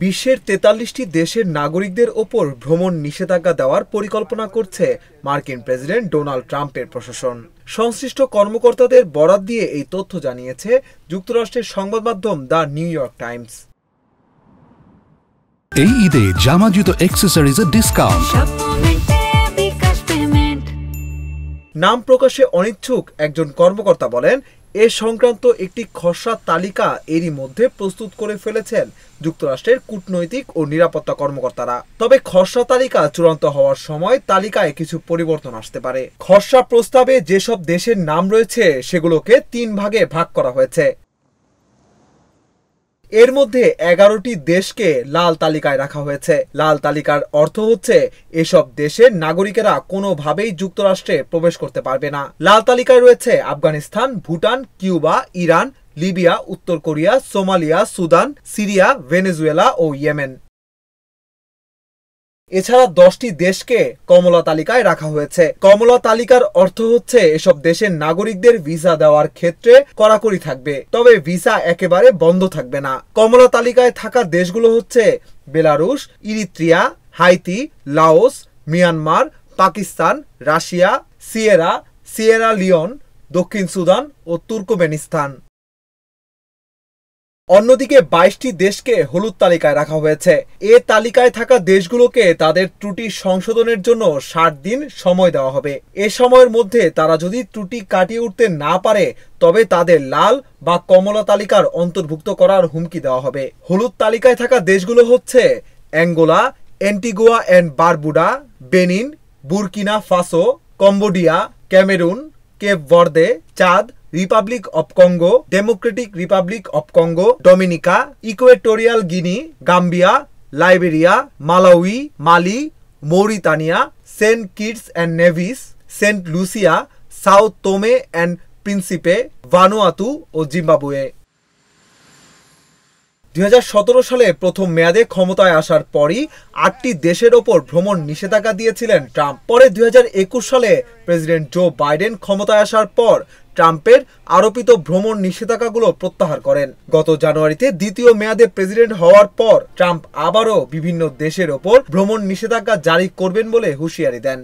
বিশ্বের ৪৩টি দেশের নাগরিকদের ওপর ভ্রমণ নিষেধাজ্ঞা দেওয়ার পরিকল্পনা করছে মার্কিন প্রেসিডেন্ট ডোনাল্ড ট্রাম্পের প্রশাসন। সংশ্লিষ্ট কর্মকর্তাদের বরাত দিয়ে এই তথ্য জানিয়েছে যুক্তরাষ্ট্রের সংবাদ মাধ্যম দ্য নিউ ইয়র্ক টাইমস। এই ঈদে জামা জুতো অ্যাক্সেসরিজের ডিসকাউন্ট। নাম প্রকাশে অনিচ্ছুক একজন কর্মকর্তা বলেন, এ সংক্রান্ত একটি খসড়া তালিকা এরই মধ্যে প্রস্তুত করে ফেলেছেন যুক্তরাষ্ট্রের কূটনৈতিক ও নিরাপত্তা কর্মকর্তারা। তবে খসড়া তালিকা চূড়ান্ত হওয়ার সময় তালিকায় কিছু পরিবর্তন আসতে পারে। খসড়া প্রস্তাবে যেসব দেশের নাম রয়েছে সেগুলোকে ৩ ভাগে ভাগ করা হয়েছে। এর মধ্যে ১১টি দেশকে লাল তালিকায় রাখা হয়েছে। লাল তালিকার অর্থ হচ্ছে এসব দেশের নাগরিকেরা কোনোভাবেই যুক্তরাষ্ট্রে প্রবেশ করতে পারবে না। লাল তালিকায় রয়েছে Afghanistan, Bhutan, Cuba, Iran, Libya, উত্তর Korea, Somalia, Sudan, Syria, Venezuela ও ইয়েমেন। এছাড়া 10টি দেশকে কমলা তালিকায় রাখা হয়েছে। কমলা তালিকার অর্থ হচ্ছে এসব দেশের নাগরিকদের ভিসা দেওয়ার ক্ষেত্রে কড়াকড়ি থাকবে, তবে ভিসা একেবারে বন্ধ থাকবে না। কমলা তালিকায় থাকা দেশগুলো হচ্ছে Belarus, Eritrea, Haiti, Laos, Myanmar, Pakistan, Russia, Sierra Leone, দক্ষিণ সুদান ও তুর্কমেনিস্তান। অন্যদিকে 22টি দেশকে হলুদ তালিকায় রাখা হয়েছে। এ তালিকায় থাকা দেশগুলোকে তাদের ত্রুটি সংশোধনের জন্য 60 দিন সময় দেওয়া হবে। এ সময়ের মধ্যে তারা যদি ত্রুটি কাটিয়ে উঠতে না পারে তবে তাদের লাল বা কমলা তালিকার অন্তর্ভুক্ত করার হুমকি দেওয়া হবে। হলুদ তালিকায় থাকা দেশগুলো হচ্ছে Angola, Antigua and Barbuda, Benin, Burkina Faso, Cambodia, Cameroon, Cape Verde, Chad, Republic of Congo, Democratic Republic of Congo, Dominica, Equatorial Guinea, Gambia, Liberia, Malawi, Mali, Mauritania, Saint Kitts and Nevis, Saint Lucia, Sao Tome and Principe, Vanuatu ও Zimbabwe. ২০১৭ সালে প্রথম মেয়াদে ক্ষমতায় আসার পরই ৮টি দেশের ওপর ভ্রমণ নিষেধাজ্ঞা দিয়েছিলেন ট্রাম্প। পরে ২০২১ সালে প্রেসিডেন্ট জো বাইডেন ক্ষমতায় আসার পর ট্রাম্পের আরোপিত ভ্রমণ নিষেধাজ্ঞাগুলো প্রত্যাহার করেন। গত জানুয়ারিতে দ্বিতীয় মেয়াদে প্রেসিডেন্ট হওয়ার পর ট্রাম্প আবারও বিভিন্ন দেশের ওপর ভ্রমণ নিষেধাজ্ঞা জারি করবেন বলে হুঁশিয়ারি দেন।